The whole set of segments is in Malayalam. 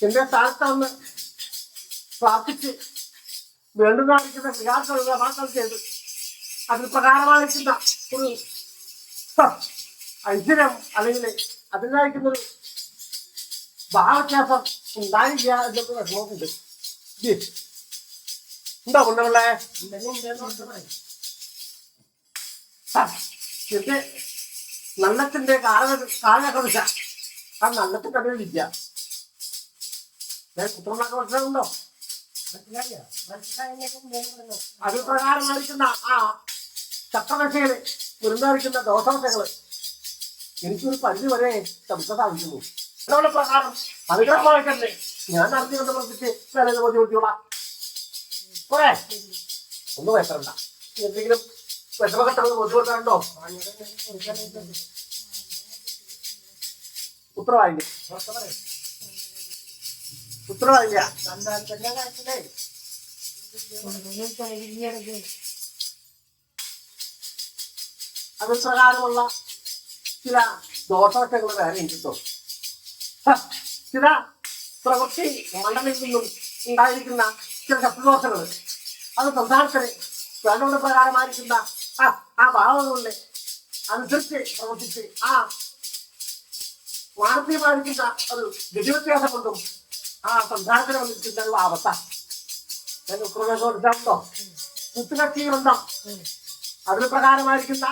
എന്റെ സ്ഥാനത്ത് പ്രാർത്ഥിച്ച് വേണ്ടുന്നതായിരിക്കുന്ന ക്രിയാക്കളുടെ വാക്കൾ ചെയ്ത് അതിൽ പ്രകാരമായിരിക്കുന്ന ഒരു ഐശ്വര്യം അല്ലെങ്കിൽ അതിനായിരിക്കുന്നൊരു ഭാവവ്യത്യാസം ഉണ്ടായില്ല എന്നൊക്കെ വിഷമമുണ്ട്. എന്താ കൊണ്ടുള്ളേ എന്റെ നല്ലത്തിന്റെ കാലഘട്ട ആ നല്ലത്തിന്റെ അതേ വിദ്യ പുത്രനൊക്കെ മനസ്സിലാവുണ്ടോ? അത് പ്രകാരമായിരിക്കുന്ന ആ ചക്രദശയില് മുരുന്നായിരിക്കുന്ന ദോഷവശകള് എനിക്കൊരു പരിധി വരെ നമുക്ക് സാധിക്കുന്നു. അതുകൊണ്ട് പ്രകാരം അനുഗ്രഹമായിട്ടല്ലേ ഞാൻ അറിഞ്ഞുകൊണ്ട് പ്രവർത്തിച്ച് വില ബോധ്യപ്പെട്ടിയോളാം. പോരെ ഒന്നും വേണ്ട, എന്തെങ്കിലും വിഷമഘട്ടങ്ങൾ ബോധ്യപ്പെട്ടാണ്ടോ? ഉത്തരവായില്ലേ? ഉത്തരവായില്ല. അത് പ്രകാരമുള്ള ചില ദോഷവശങ്ങൾ വേറെ കിട്ടും. ചില പ്രവൃത്തി മണ്ഡലത്തിൽ നിന്നും ഉണ്ടായിരിക്കുന്ന ചില ശത്രുദോഷങ്ങൾ അത് സംസ്ഥാനത്തിന് വേണ്ട പ്രകാരമായിരിക്കുന്ന ആ ഭാവങ്ങളുടെ അനുസരിച്ച് പ്രവർത്തിച്ച് ആ മാനസികമായിരിക്കുന്ന ഒരു ഗതിവ്യത്യാസം കൊണ്ടും ആ സംസ്ഥാനത്തിന് വന്നിരിക്കുന്ന ഒരു അവസ്ഥ ഉണ്ടോ? കുത്തുകക്ഷികളുണ്ടോ? അതിന് പ്രകാരമായിരിക്കുന്ന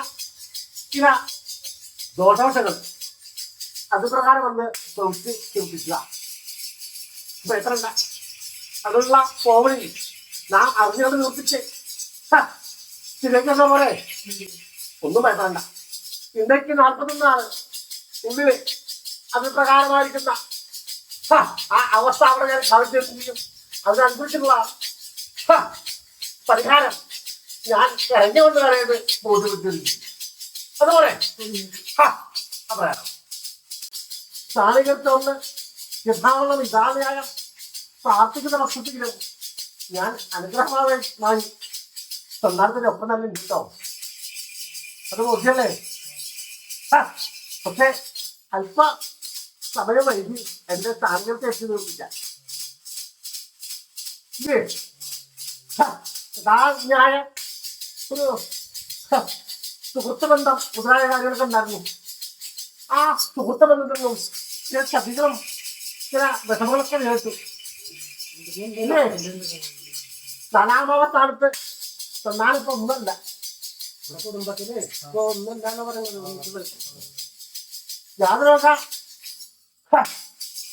ചില ദോഷവശങ്ങൾ അത് പ്രകാരം വന്ന് പ്രവൃത്തി ചിന്തിക്കുക. ഇപ്പൊ എത്ര ഉണ്ട അതുള്ള പോവണി നാം അറിഞ്ഞുകൊണ്ട് നിർത്തിച്ച് ശരിയാക്കുന്ന പോലെ ഒന്നും വേണ്ട. ഇന്നേക്ക് 41 ഉള്ളില് അതിന് പ്രകാരമായിരിക്കുന്ന ആ അവസ്ഥ അവിടെ ഞാൻ ഭവിച്ചിരിക്കും. അതിനനുസരിച്ചുള്ള പരിഹാരം ഞാൻ ഇറങ്ങിക്കൊണ്ട് വരേത് ബോധ്യപ്പെട്ടിരിക്കും. അതുപോലെ പറയാം സ്ഥാനികത്തൊന്ന് യഥാവുള്ള വിധാനയായ പ്രാർത്ഥിക്കുന്ന പക്ഷത്തിലും ഞാൻ അനുഗ്രഹമായി വാങ്ങി സന്താനത്തിന്റെ ഒപ്പം തന്നെ കിട്ടോ. അത് ബോധ്യല്ലേ? പക്ഷെ അല്പ സമയം വൈകി എന്റെ സ്ഥാനങ്ങൾക്ക് എത്തി നിർമ്മിക്കാം. ന്യായ ഒരു സുഹൃത്ത് ബന്ധം മുതലായ കാര്യങ്ങളൊക്കെ ഉണ്ടായിരുന്നു. ആ സുഹൃത്ത് ബന്ധത്തിൽ നിന്നും ചില ചതികളും ചില വിഷമങ്ങളൊക്കെ നേരിട്ടു. 4ാമത്തെ സ്ഥാനത്ത് സന്താനിപ്പോ ഒന്നല്ല, ഇവിടെ കുടുംബത്തില് ഇപ്പൊ ഒന്നുണ്ടാന്ന് പറയുന്നത്. യാതൊരുക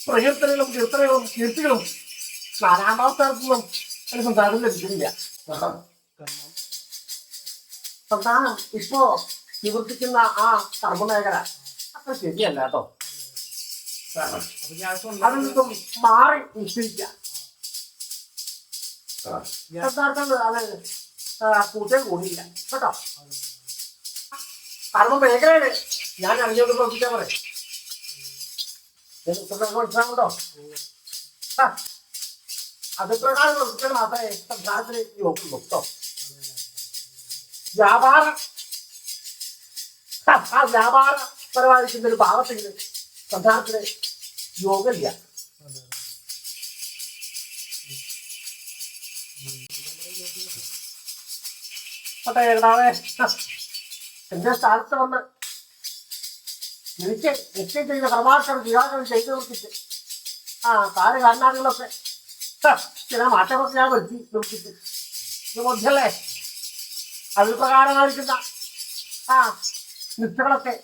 പ്രകീർത്തനങ്ങളും കീർത്തികളും 4ാമത്തെ സ്ഥാനത്തൊന്നും അതിന് സന്താനം ലഭിക്കുന്നില്ല. സന്താനം ഇപ്പോ നിവർത്തിക്കുന്ന ആ കർമ്മമേഖല അത്ര ശരിയല്ല കേട്ടോ. അതിൽ നിന്നും മാറി നിശ്ചയിക്കുക. അത് കൂട്ടേ കൂടിയില്ല കേട്ടോ. കർമ്മമേഖലയില് ഞാൻ അറിഞ്ഞോണ്ട് പ്രവർത്തിച്ചാൽ പറയും മനസ്സിലാവുണ്ടോ? അത് പ്രകാരം പ്രവർത്തിച്ചാൽ മാത്രമേ സംസാരത്തിന് യോഗ്യമുള്ളൂ കേട്ടോ. വ്യാപാരപരമായിരിക്കുന്ന ഒരു ഭാഗത്തിന് സംസാരത്തിന് യോഗമില്ല. എന്റെ സ്ഥാനത്ത് വന്ന് എനിക്ക് നിശ്ചയം ചെയ്ത പ്രമാർശനം വിവാഹം ചെയ്തു നോക്കിയിട്ട് കാര്യകാരണങ്ങളൊക്കെ ചില മാറ്റങ്ങളൊക്കെ ഞാൻ വരുത്തി നോക്കിയിട്ട് ഇത് ബോധ്യല്ലേ? അതിൽ പ്രകാരമായിരിക്കുന്ന നിഷ്ഠകളൊക്കെ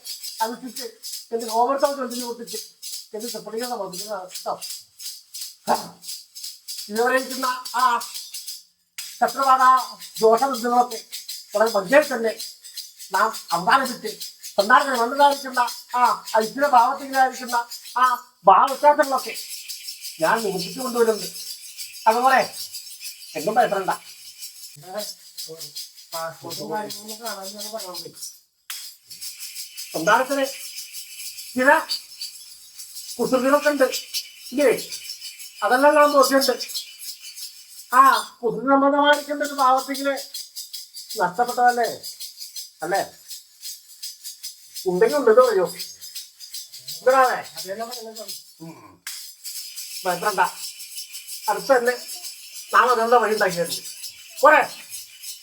അനുസരിച്ച് എന്റെ ഹോമർത്തം ചൊല്ലിന് കൊടുത്തിട്ട് എന്റെ സപ്രീത സമർപ്പിക്കുന്ന അർത്ഥം ഇതുവരെയിരിക്കുന്ന ശത്രുവാദ ദോഷബന്ധങ്ങളൊക്കെ വളരെ മധ്യയിൽ തന്നെ നാം അവസാനിപ്പിച്ച് സന്താനത്തിന് വന്നതായിരിക്കുന്ന ഐശ്വര്യ ഭാവത്തിലായിരിക്കുന്ന ഭാവവ്യത്യാസങ്ങളൊക്കെ ഞാൻ നിവർത്തിച്ചു കൊണ്ടുവരുന്നുണ്ട്. അതുപോലെ എന്നും ഭയപ്പെടണ്ട. സന്താനത്തിന് ചില കുസൃതികളൊക്കെ ഉണ്ട് ഇല്ലേ? അതെല്ലാം നാം നോക്കിയുണ്ട്. കുസൃതി സംബന്ധമായിരിക്കേണ്ട ഒരു ഭാവത്തില് നഷ്ടപ്പെട്ടതല്ലേ അല്ലേ? ഉണ്ടെങ്കിൽ ഉണ്ടെന്ന് പറയോ? ഭയപ്പെടണ്ട. അടുത്ത് തന്നെ നാളെ അതെന്താ വഴി ഉണ്ടാക്കിയായിരുന്നു പോരെ.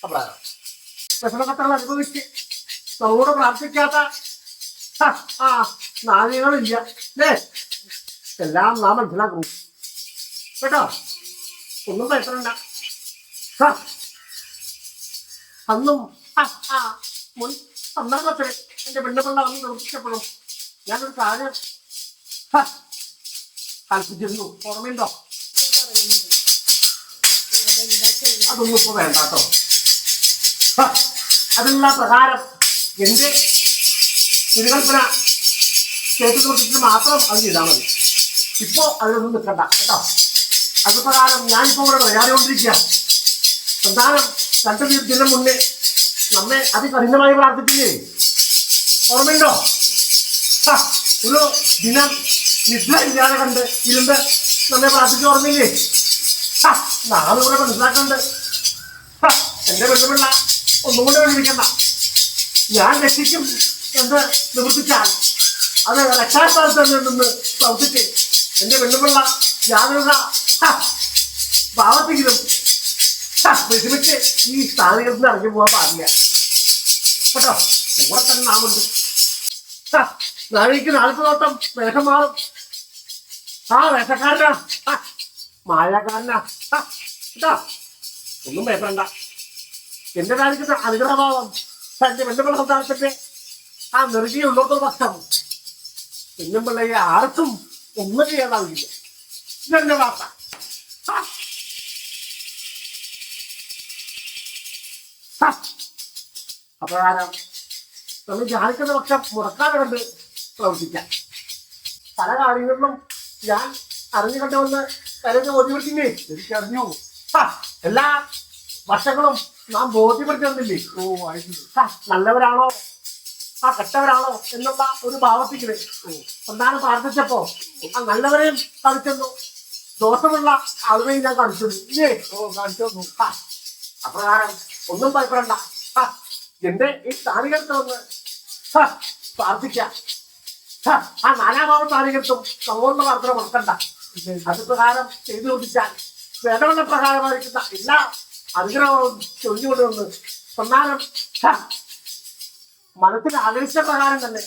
അപ്രകാരം വിഷമക്കത്തകൾ അനുഭവിച്ച് നമ്മളോട് പ്രാർത്ഥിക്കാത്ത നാദികളില്ല അല്ലേ? എല്ലാം നാം മനസ്സിലാക്കുന്നു കേട്ടോ. ഒന്നും ഭയപ്പെടണ്ട. അന്നും മുൻ സന്ദർഭത്തിൽ എൻ്റെ പെണ്ണുപിള്ള അന്ന് നിർമ്മിക്കപ്പെടും. ഞാനൊരു കാര്യം കൽപ്പിച്ചിരുന്നു, ഓർമ്മയുണ്ടോ? അതൊന്നും ഇപ്പൊ വേണ്ട കേട്ടോ. അതിനുള്ള പ്രകാരം എൻ്റെ തിരുകൽപ്പന കേട്ടു കൊടുത്തിട്ട് മാത്രം അത് ചെയ്താൽ മതി. ഇപ്പോ അതിലൊന്നും നിൽക്കണ്ട കേട്ടോ. അത് പ്രകാരം ഞാനിപ്പോ ഇവിടെ വിളയാടിക്കൊണ്ടിരിക്കുക. സന്താനം 2 ദിനം മുന്നേ നമ്മെ അതികഠിനമായി പ്രാർത്ഥിച്ചില്ലേ? ഓർമ്മയുണ്ടോ? ഒരു ദിനം നിദ്ര ഇല്ലാതെ കണ്ട് ഇരുന്ന് നമ്മെ പ്രാർത്ഥിച്ച് ഓർമ്മയില്ലേ? നാളെ ഇവിടെ മനസ്സിലാക്കണ്ട്. എന്റെ പെണ്ണുപിള്ള ഒന്നുകൂടെ വിളിക്കണ്ട. ഞാൻ രക്ഷിക്കും എന്ന് നിവർത്തിച്ചാൽ അത് രക്ഷാസ്ഥാനത്ത് നിന്ന് പ്രവർത്തിച്ച് എന്റെ പെണ്ണുപിള്ള യാതൊരു ഭാവത്തെങ്കിലും വിഷമിച്ച് ഈ സ്ഥാനികത്തിൽ നിന്ന് ഇറങ്ങി പോകാൻ പാടില്ല കേട്ടോ. കൂടെ തന്നെ നാമുണ്ട്. നാഴിക്ക് 40 തോട്ടം വേഷം മാറും. വേഷക്കാരനാ, മായാക്കാരനാ കേട്ടോ. ഒന്നും ഭയപ്പെടണ്ട. എന്റെ കാര്യത്തിൽ അനുഗ്രഹഭാവം എന്റെ പെണ്ണുപിള്ള സംസ്ഥാനത്തിന്റെ നെറുകിയുള്ളോർത്തുള്ള പക്ഷം പെണ്ണുപിള്ളയെ ആർക്കും ഒന്നും ചെയ്യാനാവില്ല. ഇതെന്റെ വാർത്ത. അപ്രകാരം നമ്മൾ ധ്യാനിക്കുന്ന പക്ഷം മുടക്കാതെ കണ്ട് പ്രവർത്തിക്കാം. പല കാര്യങ്ങളിലും ഞാൻ അറിഞ്ഞു കണ്ടുവന്ന് കരുതി ബോധ്യപ്പെടുത്തില്ലേ? എനിക്കറിഞ്ഞു. എല്ലാ വർഷങ്ങളും നാം ബോധ്യപ്പെടുത്തി. നല്ലവരാണോ കെട്ടവരാണോ എന്നുള്ള ഒരു ഭാവത്തിക്ക് സന്താനം പ്രാർത്ഥിച്ചപ്പോ നല്ലവരെയും കാണിച്ചു, ദോഷമുള്ള ആളുകളെയും ഞാൻ കാണിച്ചു ഇല്ലേ? കാണിച്ചു. അപ്രകാരം ഒന്നും ഭയപ്പെടണ്ട. എന്റെ ഈ സ്ഥാനികർക്ക് വന്ന് പ്രാർത്ഥിക്കാം. നാനാഭാവ സ്ഥാനികർക്കും സമൂഹ പ്രാർത്ഥന കൊടുക്കണ്ട. അത് പ്രകാരം ചെയ്തു ചോദിച്ചാൽ വേദവണ്ണ പ്രകാരമായിരിക്കുന്ന എല്ലാ അനുഗ്രഹവും ചൊല്ലിക്കൊണ്ടുവന്ന് സന്താനം മനസ്സിൽ ആഗ്രഹിച്ച പ്രകാരം തന്നെ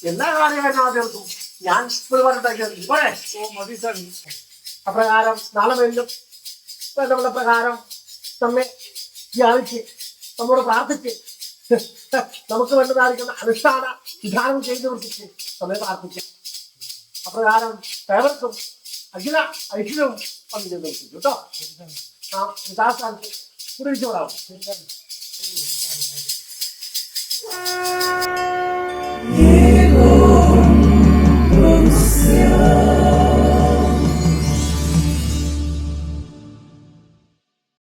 എല്ലാ കാര്യകാരണാദികൾക്കും ഞാൻ പറഞ്ഞിട്ടേ അപ്രകാരം നാളെ വേണ്ടും വേദവണ്ണ പ്രകാരം നമ്മെ ധ്യാനിച്ച് നമ്മോട് പ്രാർത്ഥിച്ച് നമുക്ക് വേണ്ടതായിരിക്കുന്ന അനുഷ്ഠാന വിധാനം ചെയ്തു കൊടുത്തിട്ട് നമ്മെ പ്രാർത്ഥിക്കാം. അപ്രകാരം ഏവർക്കും അഖില ഐശ്വര്യവും പങ്കു ചെയ്ത് കൊടുത്തു കേട്ടോ. യഥാസ്ഥാനത്ത് കുറിച്ചോടാവും.